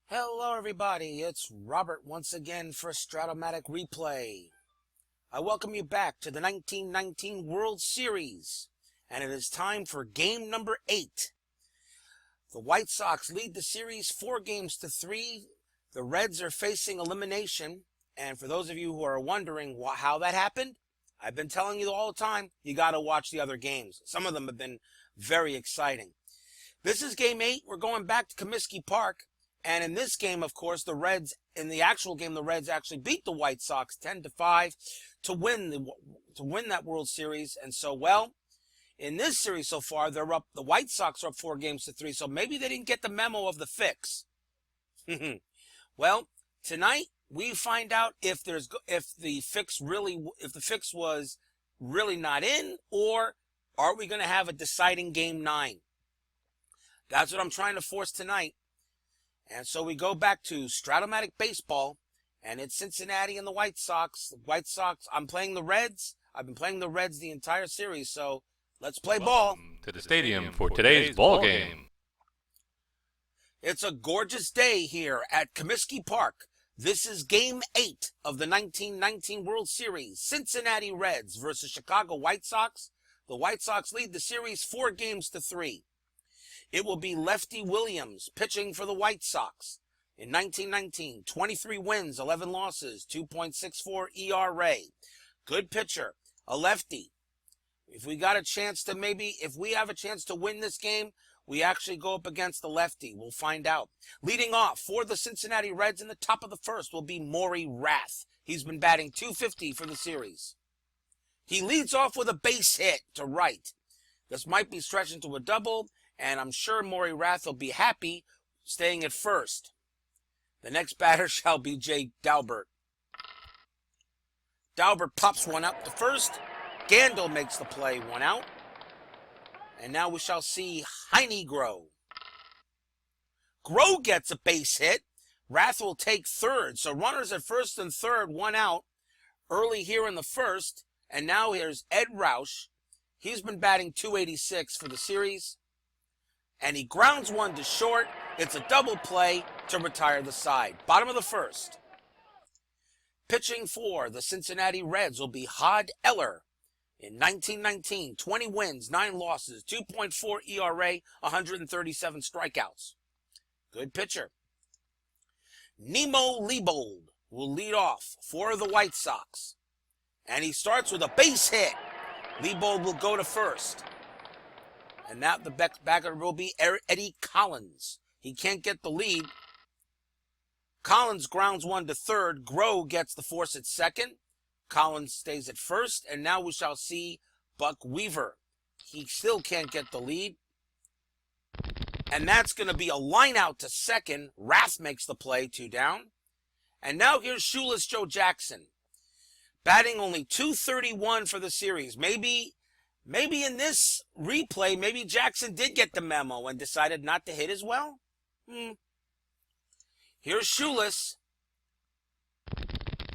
Hello everybody, it's Robert once again for strat-o-matic replay. I welcome you back to the 1919 World Series, and it is time for game number 8. The White Sox lead the series 4-3. The Reds are facing elimination, and for those of you who are wondering how that happened, I've been telling you all the time, you gotta watch the other games. Some of them have been very exciting. This is game 8, we're going back to Comiskey Park. And in this game, of course, the Reds actually beat the White Sox 10-5 to win that World Series. And so, well, in this series so far, the White Sox are up 4-3. So maybe they didn't get the memo of the fix. Well, tonight we find out if the fix was really not in, or are we going to have a deciding game 9? That's what I'm trying to force tonight. And so we go back to strat-o-matic baseball, and it's Cincinnati and the White Sox. The White Sox, I'm playing the Reds. I've been playing the Reds the entire series, so let's play ball. Welcome to the stadium for today's ball game. It's a gorgeous day here at Comiskey Park. This is game 8 of the 1919 World Series. Cincinnati Reds versus Chicago White Sox. The White Sox lead the series 4-3. It will be Lefty Williams pitching for the White Sox. In 1919, 23 wins, 11 losses, 2.64 ERA. Good pitcher, a lefty. If we have a chance to win this game, we actually go up against the lefty. We'll find out. Leading off for the Cincinnati Reds in the top of the first will be Maury Rath. He's been batting .250 for the series. He leads off with a base hit to right. This might be stretched into a double, and I'm sure Maury Rath will be happy staying at first. The next batter shall be Jay Dalbert. Dalbert pops one up to first. Gandil makes the play, 1 out. And now we shall see Heine Grow. Grow gets a base hit. Rath will take third. So runners at first and third, 1 out early here in the first. And now here's Ed Roush. He's been batting .286 for the series. And he grounds one to short. It's a double play to retire the side. Bottom of the first. Pitching for the Cincinnati Reds will be Hod Eller. In 1919, 20 wins, 9 losses, 2.4 ERA, 137 strikeouts. Good pitcher. Nemo Leibold will lead off for the White Sox. And he starts with a base hit. Leibold will go to first. And now the backer will be Eddie Collins. He can't get the lead. Collins grounds one to third. Grow gets the force at second. Collins stays at first. And now we shall see Buck Weaver. He still can't get the lead. And that's going to be a line out to second. Rath makes the play, 2 down. And now here's Shoeless Joe Jackson. Batting only .231 for the series. Maybe in this replay, maybe Jackson did get the memo and decided not to hit as well. Here's Shoeless.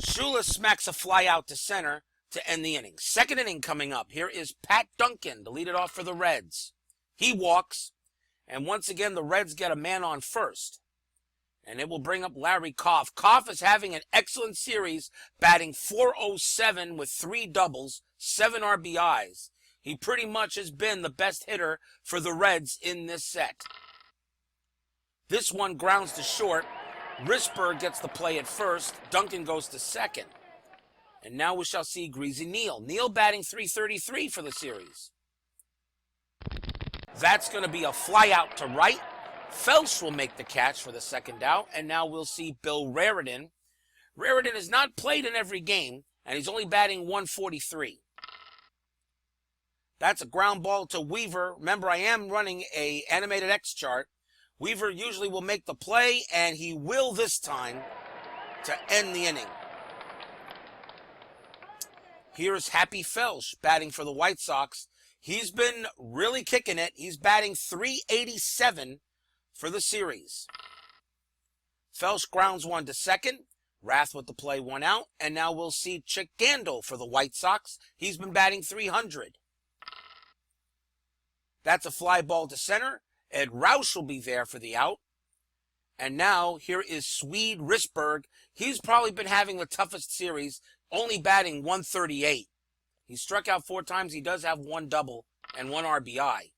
Shoeless smacks a fly out to center to end the inning. Second inning coming up. Here is Pat Duncan to lead it off for the Reds. He walks, and once again the Reds get a man on first. And it will bring up Larry Koff. Koff is having an excellent series, batting .407 with 3 doubles, 7 RBIs. He pretty much has been the best hitter for the Reds in this set. This one grounds to short. Risberg gets the play at first. Duncan goes to second. And now we shall see Greasy Neal. Neal batting .333 for the series. That's going to be a fly out to right. Felsch will make the catch for the second out. And now we'll see Bill Raritan. Raritan has not played in every game, and he's only batting .143. That's a ground ball to Weaver. Remember, I am running a animated X chart. Weaver usually will make the play, and he will this time to end the inning. Here's Happy Felsch batting for the White Sox. He's been really kicking it. He's batting .387 for the series. Felsch grounds one to second. Rath with the play, 1 out. And now we'll see Chick Gandil for the White Sox. He's been batting .300. That's a fly ball to center. Ed Roush will be there for the out. And now here is Swede Risberg. He's probably been having the toughest series, only batting 138. He struck out 4 times. He does have 1 double and 1 RBI.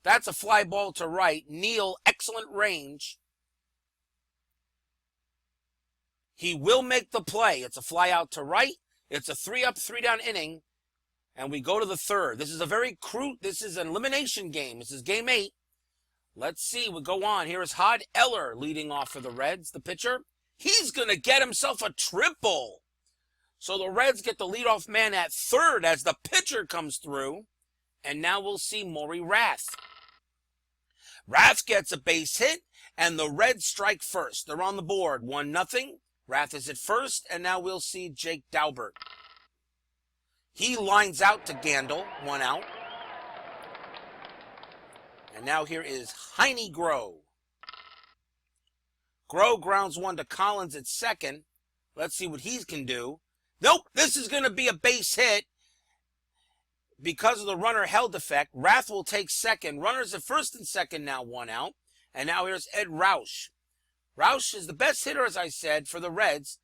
That's a fly ball to right. Neal, excellent range. He will make the play. It's a fly out to right. It's a 3-up, 3-down inning. And we go to the 3rd. This is a very crude, this is an elimination game. This is game 8. Let's see, we go on. Here is Hod Eller leading off for the Reds, the pitcher. He's going to get himself a triple. So the Reds get the leadoff man at 3rd as the pitcher comes through. And now we'll see Maury Rath. Rath gets a base hit, and the Reds strike first. They're on the board, 1-0. Rath is at first, and now we'll see Jake Daubert. He lines out to Gandil, 1 out. And now here is Heine Groh. Groh grounds 1 to Collins at 2nd. Let's see what he can do. Nope, this is going to be a base hit. Because of the runner held effect, Rath will take 2nd. Runners at 1st and 2nd now, 1 out. And now here's Ed Roush. Roush is the best hitter, as I said, for the Reds,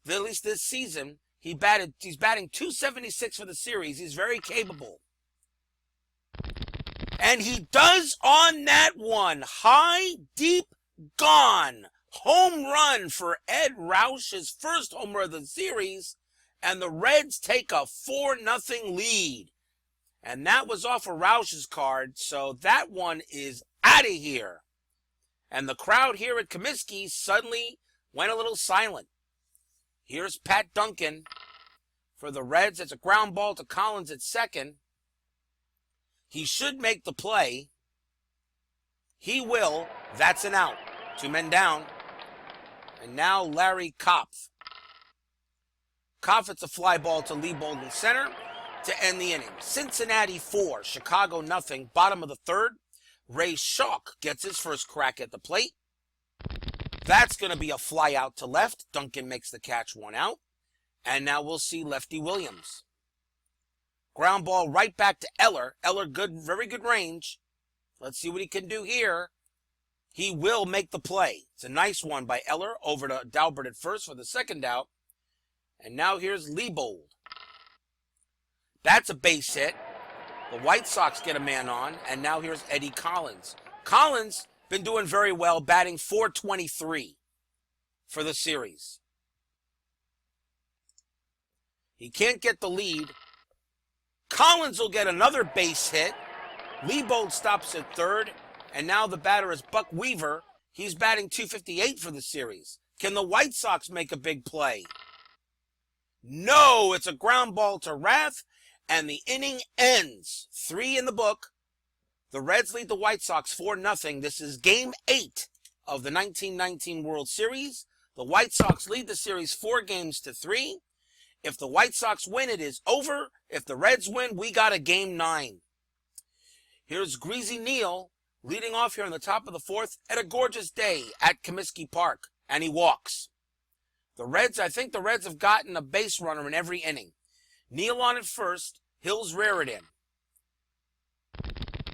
at least this season. He's batting .276 for the series. He's very capable. And he does on that one. High, deep, gone. Home run for Ed Roush, his first homer of the series. And the Reds take a 4-0 lead. And that was off of Roush's card, so that one is out of here. And the crowd here at Comiskey suddenly went a little silent. Here's Pat Duncan for the Reds. It's a ground ball to Collins at 2nd. He should make the play. He will. That's an out. 2 men down. And now Larry Kopf. Kopf, it's a fly ball to Leibold in center to end the inning. Cincinnati 4, Chicago 0. Bottom of the 3rd. Ray Schalk gets his first crack at the plate. That's going to be a fly out to left. Duncan makes the catch, 1 out. And now we'll see Lefty Williams. Ground ball right back to Eller. Eller, very good range. Let's see what he can do here. He will make the play. It's a nice one by Eller over to Daubert at 1st for the 2nd out. And now here's Leibold. That's a base hit. The White Sox get a man on. And now here's Eddie Collins. Collins been doing very well, batting .423 for the series. He can't get the lead. Collins will get another base hit. Leibold stops at 3rd. And now the batter is Buck Weaver. He's batting .258 for the series. Can the White Sox make a big play? No, it's a ground ball to Rath. And the inning ends. 3 in the book. The Reds lead the White Sox 4-0. This is game 8 of the 1919 World Series. The White Sox lead the series 4-3. If the White Sox win, it is over. If the Reds win, we got a game 9. Here's Greasy Neal leading off here on the top of the 4th at a gorgeous day at Comiskey Park. And he walks. I think the Reds have gotten a base runner in every inning. Neal on at 1st, Hills Raritan.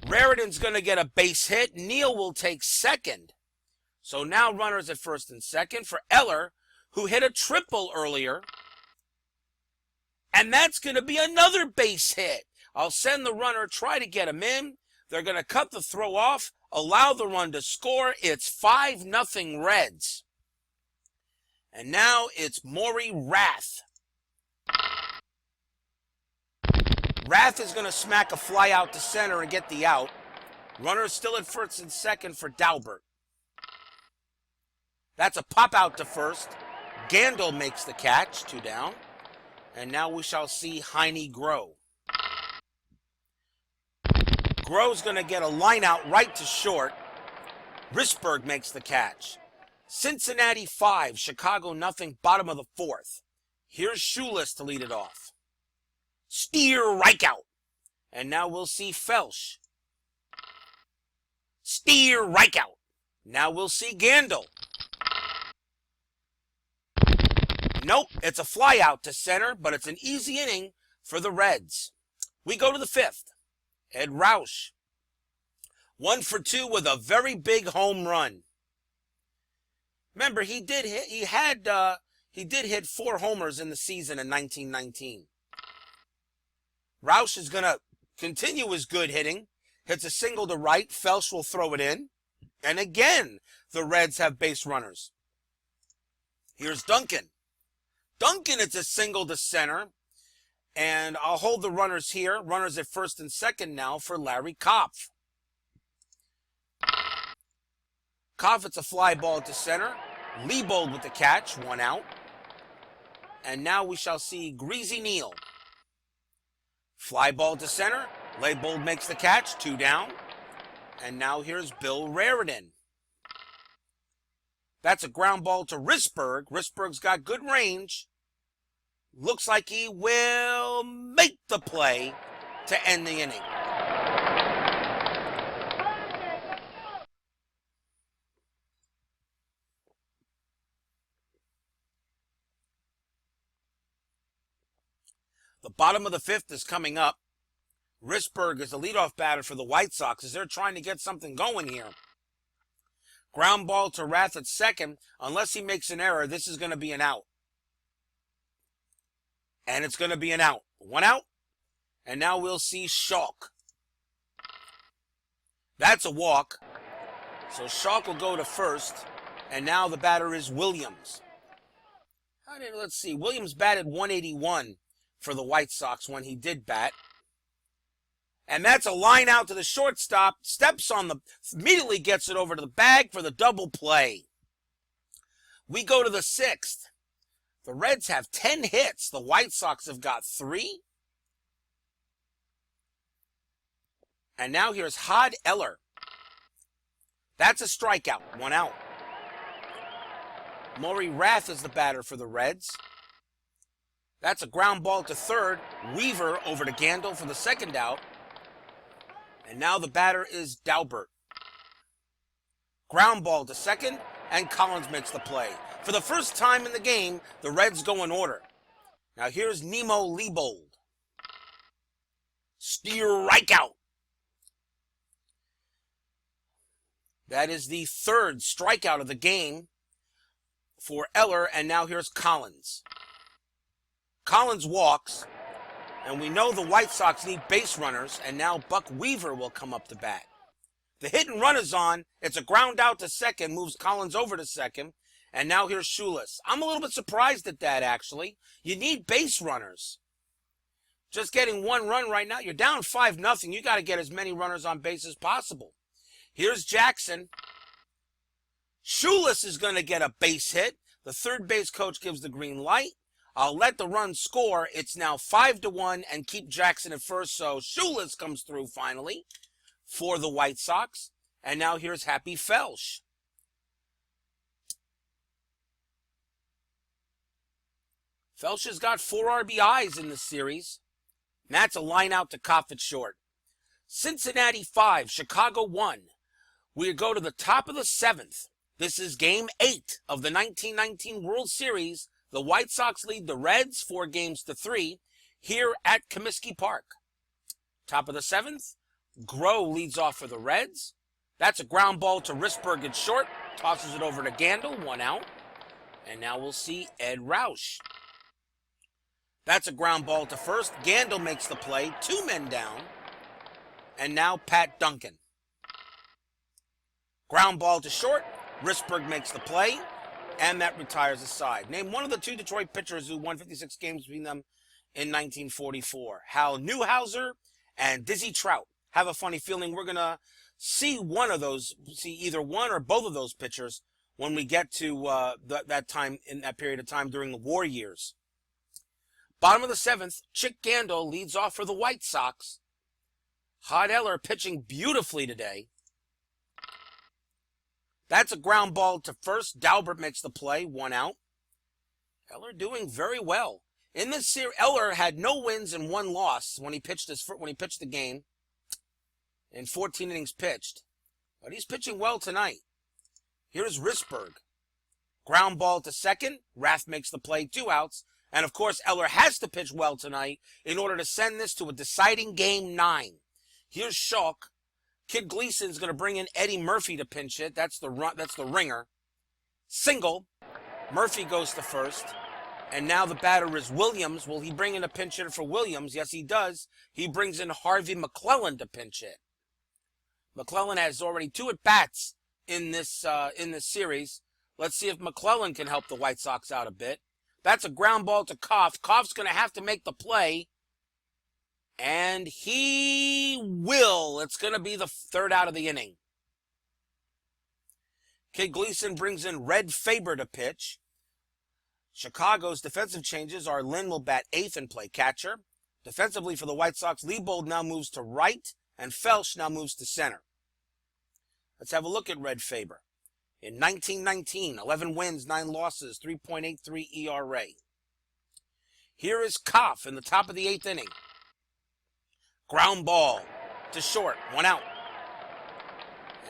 Raritan's going to get a base hit. Neal will take 2nd. So now runners at 1st and 2nd for Eller, who hit a triple earlier. And that's going to be another base hit. I'll send the runner, try to get him in. They're going to cut the throw off, allow the run to score. It's 5-0 Reds. And now it's Maury Rath. Rath is going to smack a fly out to center and get the out. Runner still at 1st and 2nd for Daubert. That's a pop out to 1st. Gandil makes the catch, 2 down. And now we shall see Heine Groh. Groh's going to get a line out right to short. Risberg makes the catch. Cincinnati 5, Chicago 0, bottom of the 4th. Here's Shoeless to lead it off. Steer Reichout. And now we'll see Felsch. Steer Reichout. Now we'll see Gandil. Nope, it's a fly out to center, but it's an easy inning for the Reds. We go to the 5th. Ed Roush. 1 for 2 with a very big home run. Remember, he did hit 4 homers in the season in 1919. Roush is going to continue his good hitting. Hits a single to right. Felsch will throw it in. And again, the Reds have base runners. Here's Duncan. Duncan, it's a single to center. And I'll hold the runners here. Runners at first and second now for Larry Kopf. Kopf, it's a fly ball to center. Leibold with the catch, 1 out. And now we shall see Greasy Neal. Fly ball to center. Leibold makes the catch, 2 down. And now here's Bill Raritan. That's a ground ball to Risberg. Risberg's got good range. Looks like he will make the play to end the inning. The bottom of the 5th is coming up. Risberg is the leadoff batter for the White Sox as they're trying to get something going here. Ground ball to Rath at second. Unless he makes an error, this is going to be an out. And it's going to be an out. 1 out. And now we'll see Schalk. That's a walk. So Schalk will go to first. And now the batter is Williams. Let's see. Williams batted 181 for the White Sox when he did bat. And that's a line out to the shortstop. Immediately gets it over to the bag for the double play. We go to the 6th. The Reds have 10 hits. The White Sox have got 3. And now here's Hod Eller. That's a strikeout. 1 out. Maury Rath is the batter for the Reds. That's a ground ball to third. Weaver over to Gandil for the 2nd out. And now the batter is Daubert. Ground ball to second, and Collins makes the play. For the first time in the game, the Reds go in order. Now here's Nemo Leibold. Strikeout. That is the 3rd strikeout of the game for Eller, and now here's Collins. Collins walks, and we know the White Sox need base runners, and now Buck Weaver will come up to bat. The hit and run is on. It's a ground out to second, moves Collins over to second, and now here's Schulis. I'm a little bit surprised at that, actually. You need base runners. Just getting 1 run right now. You're down 5-0. You got to get as many runners on base as possible. Here's Jackson. Schulis is going to get a base hit. The third base coach gives the green light. I'll let the run score. It's now 5-1 and keep Jackson at first. So Schulis comes through finally for the White Sox. And now here's Happy Felsch. Felsch has got 4 RBIs in this series. And that's a line out to Kopf at short. Cincinnati 5, Chicago 1. We go to the top of the 7th. This is game 8 of the 1919 World Series. The White Sox lead the Reds 4-3 here at Comiskey Park. Top of the 7th, Groh leads off for the Reds. That's a ground ball to Risberg at short. Tosses it over to Gandil, 1 out. And now we'll see Ed Roush. That's a ground ball to first. Gandil makes the play, 2 men down. And now Pat Duncan. Ground ball to short. Risberg makes the play. And that retires the side. Name one of the 2 Detroit pitchers who won 56 games between them in 1944. Hal Newhouser and Dizzy Trout. Have a funny feeling we're going to see either one or both of those pitchers when we get to that time, in that period of time during the war years. Bottom of the 7th, Chick Gandil leads off for the White Sox. Hod Eller pitching beautifully today. That's a ground ball to first. Daubert makes the play, 1 out. Eller doing very well. In this series, Eller had no wins and 1 loss when he pitched the game in 14 innings pitched. But he's pitching well tonight. Here's Risberg. Ground ball to second. Rath makes the play, 2 outs. And of course, Eller has to pitch well tonight in order to send this to a deciding game 9. Here's Schalk. Kid Gleason's going to bring in Eddie Murphy to pinch hit. That's the ringer. Single. Murphy goes to first. And now the batter is Williams. Will he bring in a pinch hitter for Williams? Yes, he does. He brings in Harvey McClellan to pinch hit. McClellan has already 2 at-bats in this series. Let's see if McClellan can help the White Sox out a bit. That's a ground ball to Koff. Koff's going to have to make the play. And he will. It's going to be the 3rd out of the inning. Kid Gleason brings in Red Faber to pitch. Chicago's defensive changes are Lynn will bat 8th and play catcher. Defensively for the White Sox, Liebold now moves to right, and Felsch now moves to center. Let's have a look at Red Faber. In 1919, 11 wins, 9 losses, 3.83 ERA. Here is Koff in the top of the 8th inning. Ground ball to short, 1 out.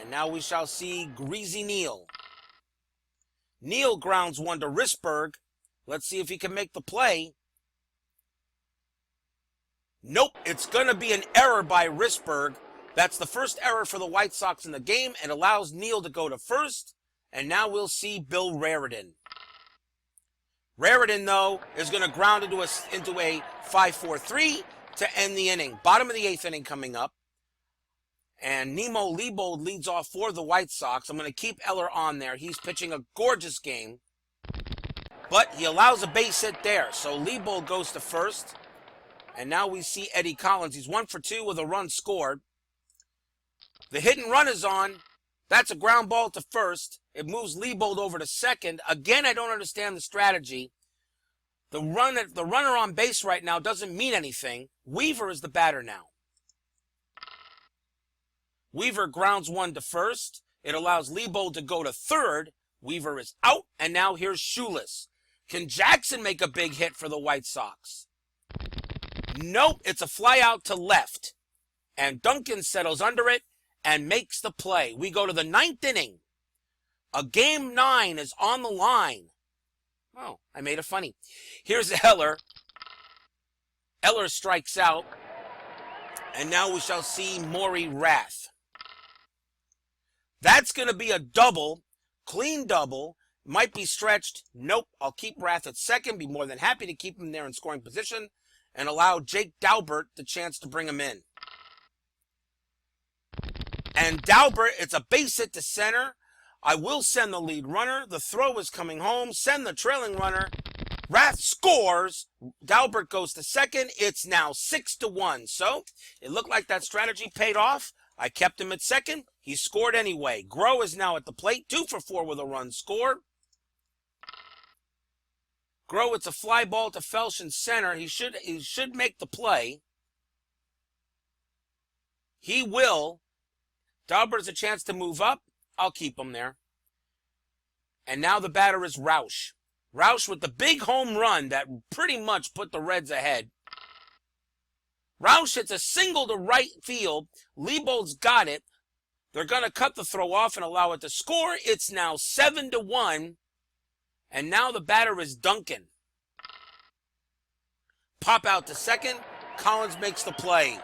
And now we shall see Greasy Neal. Neal grounds 1 to Risberg. Let's see if he can make the play. Nope, it's going to be an error by Risberg. That's the first error for the White Sox in the game and allows Neal to go to first. And now we'll see Bill Raritan. Raritan, though, is going to ground into a 5-4-3 to end the inning. Bottom of the 8th inning coming up. And Nemo Liebold leads off for the White Sox. I'm going to keep Eller on there. He's pitching a gorgeous game. But he allows a base hit there. So Liebold goes to first. And now we see Eddie Collins. He's 1 for 2 with a run scored. The hit and run is on. That's a ground ball to first. It moves Liebold over to second. Again, I don't understand the strategy. The runner on base right now doesn't mean anything. Weaver is the batter now. Weaver grounds 1 to first. It allows Liebold to go to third. Weaver is out, and now here's Shoeless. Can Jackson make a big hit for the White Sox? Nope, it's a fly out to left. And Duncan settles under it and makes the play. We go to the 9th inning. A game 9 is on the line. Oh, I made it funny. Here's Eller. Eller strikes out. And now we shall see Maury Rath. That's going to be a double, clean double. Might be stretched. Nope, I'll keep Rath at second. Be more than happy to keep him there in scoring position and allow Jake Daubert the chance to bring him in. And Daubert, it's a base hit to center. I will send the lead runner. The throw is coming home. Send the trailing runner. Rath scores. Daubert goes to second. It's now 6-1. So it looked like that strategy paid off. I kept him at second. He scored anyway. Groh is now at the plate. 2 for 4 with a run scored. Groh, it's a fly ball to Felsch in center. He should make the play. He will. Daubert has a chance to move up. I'll keep him there. And now the batter is Roush. Roush with the big home run that pretty much put the Reds ahead. Roush hits a single to right field. Liebold's got it. They're going to cut the throw off and allow it to score. It's now 7-1. And now the batter is Duncan. Pop out to second. Collins makes the play.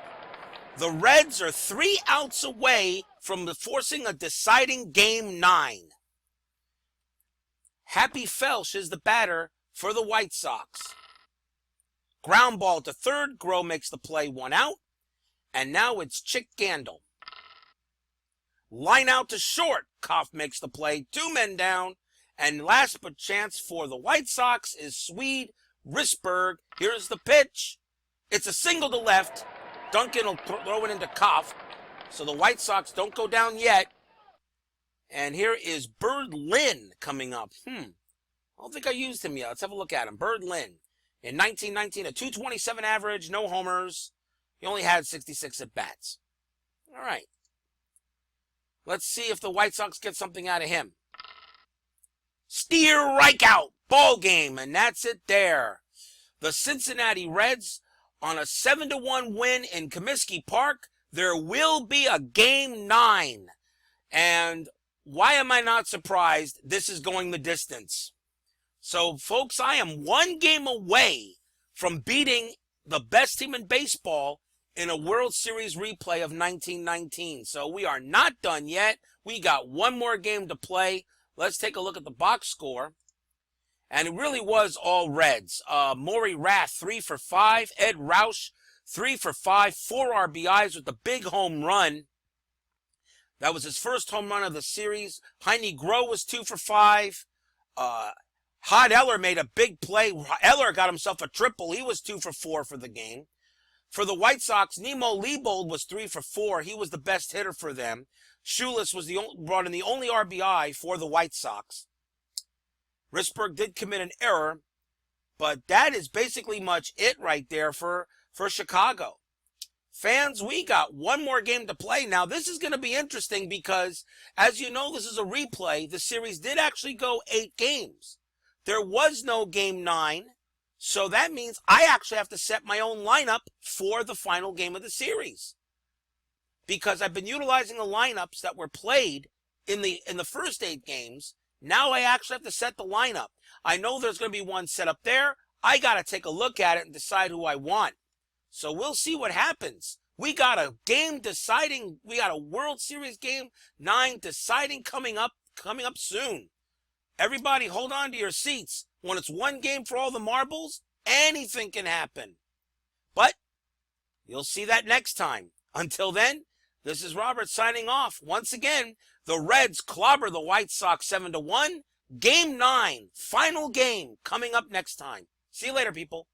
The Reds are 3 outs away from forcing a deciding game 9. Happy Felsch is the batter for the White Sox. Ground ball to third. Groh makes the play, 1 out. And now it's Chick Gandil. Line out to short. Koff makes the play, 2 men down. And last but chance for the White Sox is Swede Risberg. Here's the pitch. It's a single to left. Duncan will throw it into Koff. So the White Sox don't go down yet. And here is Bird Lynn coming up. I don't think I used him yet. Let's have a look at him. Bird Lynn. In 1919, a 227 average, no homers. He only had 66 at-bats. All right. Let's see if the White Sox get something out of him. Strikeout. Ball game. And that's it there. The Cincinnati Reds on a 7-1 win in Comiskey Park. There will be a game 9. And why am I not surprised? This is going the distance. So, folks, I am 1 game away from beating the best team in baseball in a World Series replay of 1919. So we are not done yet. We got 1 more game to play. let's take a look at the box score. And it really was all Reds. Maury Rath, 3 for 5. Ed Roush, 3 for 5. 4 RBIs with the big home run. That was his first home run of the series. Heine Groh was 2 for 5. Hod Eller made a big play. Eller got himself a triple. He was 2 for 4 for the game. For the White Sox, Nemo Leibold was 3 for 4. He was the best hitter for them. Schulis was brought in the only RBI for the White Sox. Risberg did commit an error, but that is basically much it right there for Chicago. Fans, we got one more game to play. Now, this is going to be interesting because, as you know, this is a replay. The series did actually go 8 games. There was no Game 9, so that means I actually have to set my own lineup for the final game of the series. Because I've been utilizing the lineups that were played in the first 8 games. Now I actually have to set the lineup. I know there's going to be one set up there. I got to take a look at it and decide who I want. So we'll see what happens. We got a game deciding. We got a World Series Game 9 deciding coming up soon. Everybody hold on to your seats. When it's one game for all the marbles, anything can happen. But you'll see that next time. Until then, this is Robert signing off. Once again, the Reds clobber the White Sox 7-1. Game 9, final game, coming up next time. See you later, people.